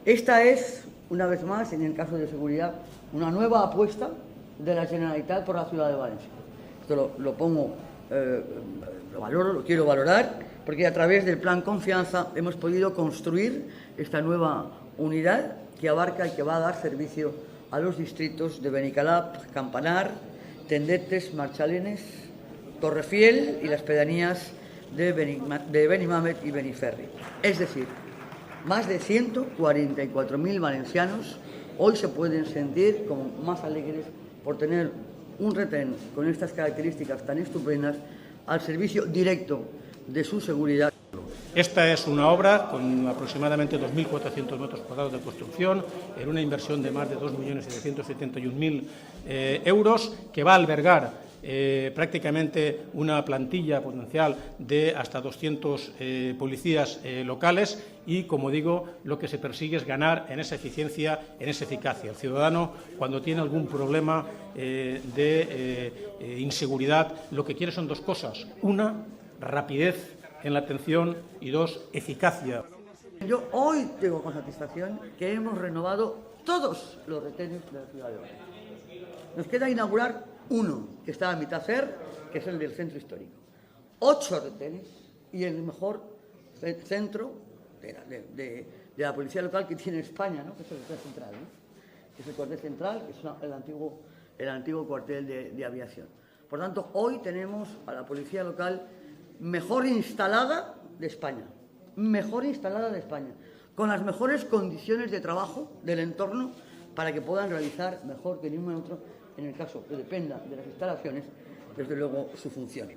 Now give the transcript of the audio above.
Esta es, una vez más, en el caso de seguridad, una nueva apuesta de la Generalitat por la ciudad de Valencia. Esto lo pongo, lo valoro, lo quiero valorar, porque a través del Plan Confianza hemos podido construir esta nueva unidad que abarca y que va a dar servicio a los distritos de Benicalap, Campanar, Tendetes, Marchalenes, Torrefiel y las pedanías de Benimamet y Beniferri. Es decir, más de 144.000 valencianos hoy se pueden sentir como más alegres por tener un retén con estas características tan estupendas al servicio directo de su seguridad. Esta es una obra con aproximadamente 2.400 metros cuadrados de construcción, en una inversión de más de 2.771.000 euros, que va a albergar prácticamente una plantilla potencial de hasta 200 policías locales y, como digo, lo que se persigue es ganar en esa eficiencia, en esa eficacia. El ciudadano, cuando tiene algún problema de inseguridad, lo que quiere son dos cosas: una, rapidez en la atención, y dos, eficacia. Yo hoy tengo con satisfacción que hemos renovado todos los retenes de la ciudad de Valencia. Nos queda inaugurar uno, que está a mitad hacer, que es el del centro histórico. 8 retenes y el mejor centro de la policía local que tiene España, ¿no? Que es el cuartel central, ¿no? Que es el cuartel central, que es el antiguo cuartel de aviación. Por tanto, hoy tenemos a la policía local mejor instalada de España, con las mejores condiciones de trabajo del entorno para que puedan realizar mejor que ningún otro, en el caso que dependa de las instalaciones, desde luego, su función.